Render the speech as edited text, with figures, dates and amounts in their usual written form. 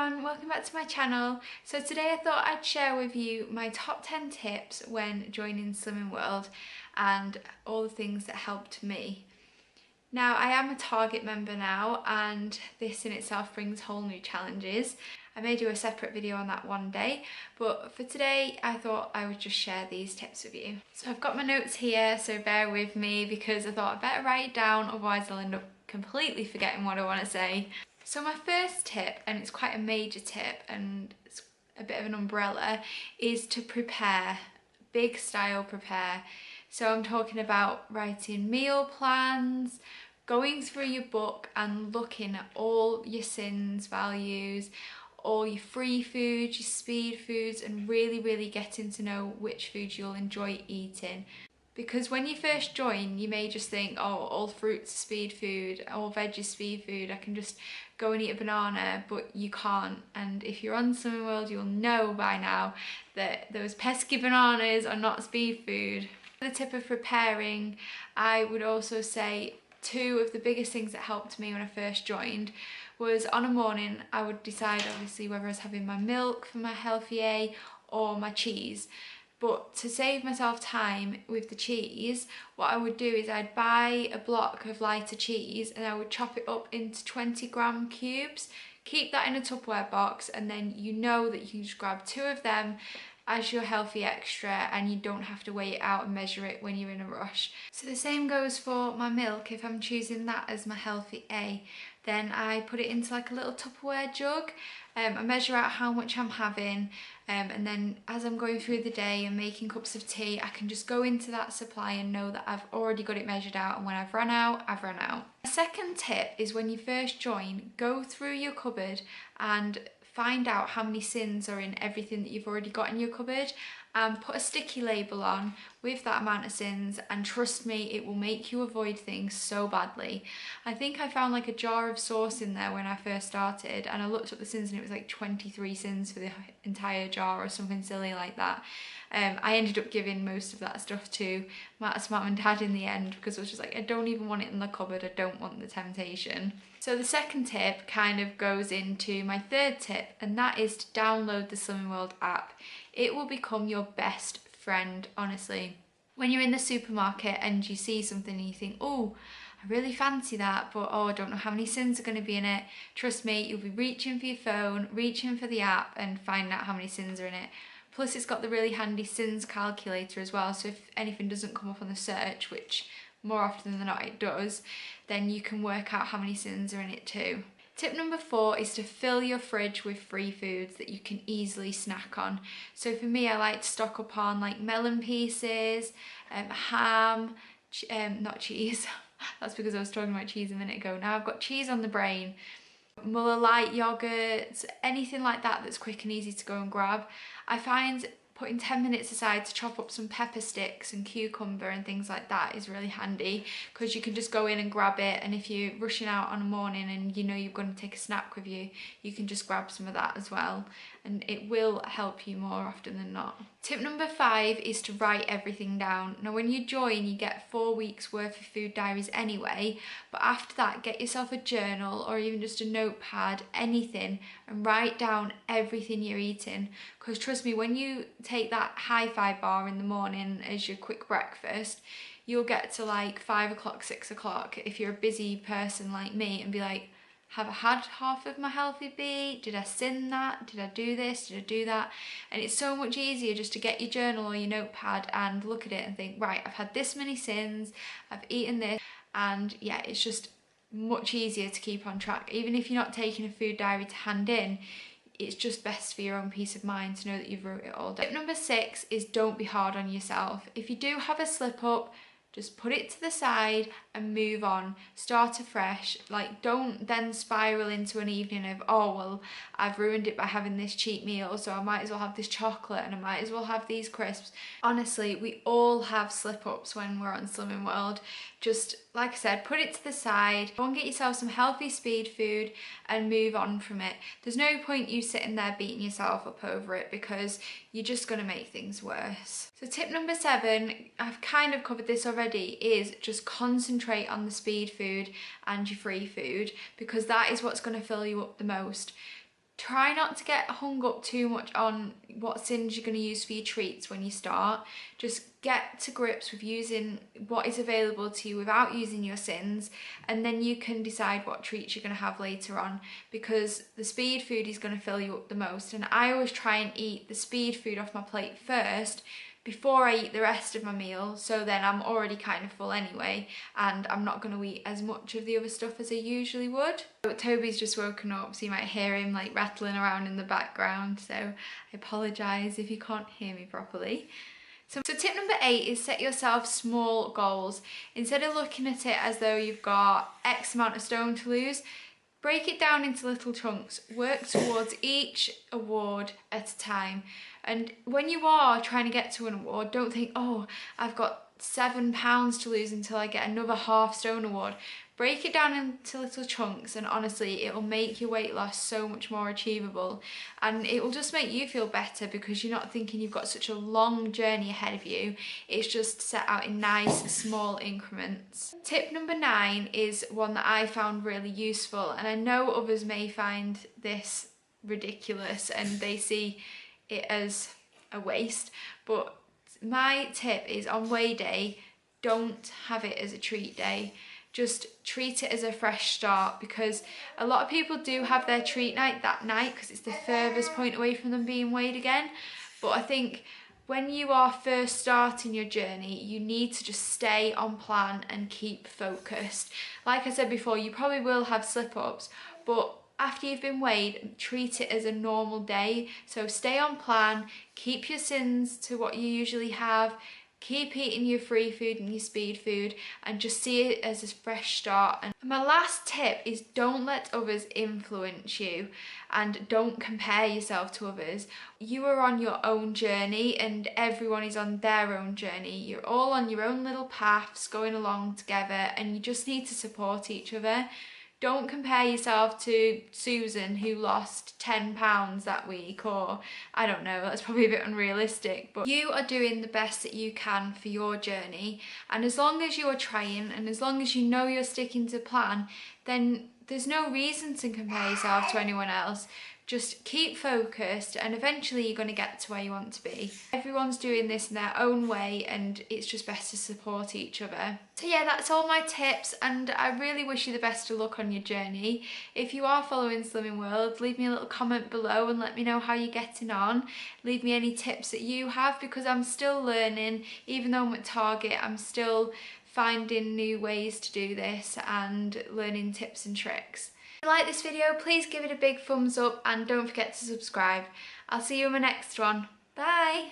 everyone, welcome back to my channel. So today I thought I'd share with you my top 10 tips when joining Slimming World and all the things that helped me. Now I am a Target member now and this in itself brings whole new challenges. I may do a separate video on that one day, but for today I thought I would just share these tips with you. So I've got my notes here, so bear with me because I thought I'd better write it down, otherwise I'll end up completely forgetting what I want to say. So my first tip, and it's quite a major tip and it's a bit of an umbrella, is to prepare, big style prepare. So I'm talking about writing meal plans, going through your book and looking at all your sins values, all your free foods, your speed foods, and really getting to know which foods you'll enjoy eating. Because when you first join, you may just think, oh, all fruits are speed food, all veg is speed food, I can just go and eat a banana, but you can't. And if you're on Slimming World, you'll know by now that those pesky bananas are not speed food. The tip of preparing, I would also say two of the biggest things that helped me when I first joined was on a morning, I would decide obviously whether I was having my milk for my healthy A or my cheese. But to save myself time with the cheese, what I would do is I'd buy a block of lighter cheese and I would chop it up into 20-gram cubes, keep that in a Tupperware box, and then you know that you can just grab two of them as your healthy extra and you don't have to weigh it out and measure it when you're in a rush. So the same goes for my milk. If I'm choosing that as my healthy A, then I put it into like a little Tupperware jug. I measure out how much I'm having, and then as I'm going through the day and making cups of tea, I can just go into that supply and know that I've already got it measured out, and when I've run out, I've run out. The second tip is when you first join, go through your cupboard and find out how many sins are in everything that you've already got in your cupboard and put a sticky label on with that amount of sins, and trust me, it will make you avoid things so badly. I think I found like a jar of sauce in there when I first started and I looked up the sins and it was like 23 sins for the entire jar or something silly like that. I ended up giving most of that stuff to Matt's mum and dad in the end because I was just like, I don't even want it in the cupboard, I don't want the temptation. So the second tip kind of goes into my third tip, and that is to download the Slimming World app. It will become your best friend, honestly. When you're in the supermarket and you see something and you think, oh, I really fancy that, but oh, I don't know how many sins are going to be in it. Trust me, you'll be reaching for your phone, reaching for the app and finding out how many sins are in it. Plus it's got the really handy sins calculator as well, so if anything doesn't come up on the search, which more often than not it does, then you can work out how many sins are in it too. Tip number 4 is to fill your fridge with free foods that you can easily snack on. So for me, I like to stock up on like melon pieces, ham, not cheese, that's because I was talking about cheese a minute ago. Now I've got cheese on the brain. Muller light yogurts, anything like that that's quick and easy to go and grab. I find putting 10 minutes aside to chop up some pepper sticks and cucumber and things like that is really handy because you can just go in and grab it, and if you're rushing out on a morning and you know you're going to take a snack with you, you can just grab some of that as well, and it will help you more often than not. Tip number 5 is to write everything down. Now when you join, you get 4 weeks worth of food diaries anyway, but after that get yourself a journal or even just a notepad, anything, and write down everything you're eating, because trust me, when you take that hi-fi bar in the morning as your quick breakfast, you'll get to like 5 o'clock, 6 o'clock if you're a busy person like me and be like, have I had half of my healthy B? Did I sin that? Did I do this? Did I do that? And it's so much easier just to get your journal or your notepad and look at it and think, right, I've had this many sins, I've eaten this, and yeah, it's just much easier to keep on track. Even if you're not taking a food diary to hand in, it's just best for your own peace of mind to know that you've wrote it all down. Tip number 6 is don't be hard on yourself. If you do have a slip up, just put it to the side and move on. Start afresh. Like, don't then spiral into an evening of, oh, well, I've ruined it by having this cheat meal, so I might as well have this chocolate and I might as well have these crisps. Honestly, we all have slip-ups when we're on Slimming World. Just, like I said, put it to the side, go and get yourself some healthy speed food and move on from it. There's no point you sitting there beating yourself up over it because you're just going to make things worse. So tip number 7, I've kind of covered this already, is just concentrate on the speed food and your free food because that is what's going to fill you up the most. Try not to get hung up too much on what sins you're going to use for your treats when you start. Just get to grips with using what is available to you without using your sins, and then you can decide what treats you're going to have later on, because the speed food is going to fill you up the most. And I always try and eat the speed food off my plate first before I eat the rest of my meal, so then I'm already kind of full anyway, and I'm not going to eat as much of the other stuff as I usually would. Toby's just woken up, so you might hear him like rattling around in the background, so I apologise if you can't hear me properly. So tip number 8 is set yourself small goals. Instead of looking at it as though you've got X amount of stone to lose, break it down into little chunks. Work towards each award at a time. And when you are trying to get to an award, don't think, oh, I've got £7 to lose until I get another half stone award. Break it down into little chunks, and honestly, it will make your weight loss so much more achievable, and it will just make you feel better because you're not thinking you've got such a long journey ahead of you. It's just set out in nice small increments. Tip number 9 is one that I found really useful, and I know others may find this ridiculous and they see it as a waste, but my tip is on weigh day, don't have it as a treat day. Just treat it as a fresh start, because a lot of people do have their treat night that night because it's the furthest point away from them being weighed again. But I think when you are first starting your journey, you need to just stay on plan and keep focused. Like I said before, you probably will have slip-ups, but after you've been weighed, treat it as a normal day. So stay on plan, keep your sins to what you usually have, keep eating your free food and your speed food, and just see it as a fresh start. And my last tip is don't let others influence you, and don't compare yourself to others. You are on your own journey and everyone is on their own journey. You're all on your own little paths going along together, and you just need to support each other. Don't compare yourself to Susan, who lost 10 pounds that week, or I don't know, that's probably a bit unrealistic, but you are doing the best that you can for your journey, and as long as you are trying and as long as you know you're sticking to plan, then there's no reason to compare yourself to anyone else. Just keep focused and eventually you're going to get to where you want to be. Everyone's doing this in their own way, and it's just best to support each other. So yeah, that's all my tips, and I really wish you the best of luck on your journey. If you are following Slimming World, leave me a little comment below and let me know how you're getting on. Leave me any tips that you have, because I'm still learning. Even though I'm at Target, I'm still finding new ways to do this and learning tips and tricks. If you like this video, please give it a big thumbs up and don't forget to subscribe. I'll see you in my next one. Bye!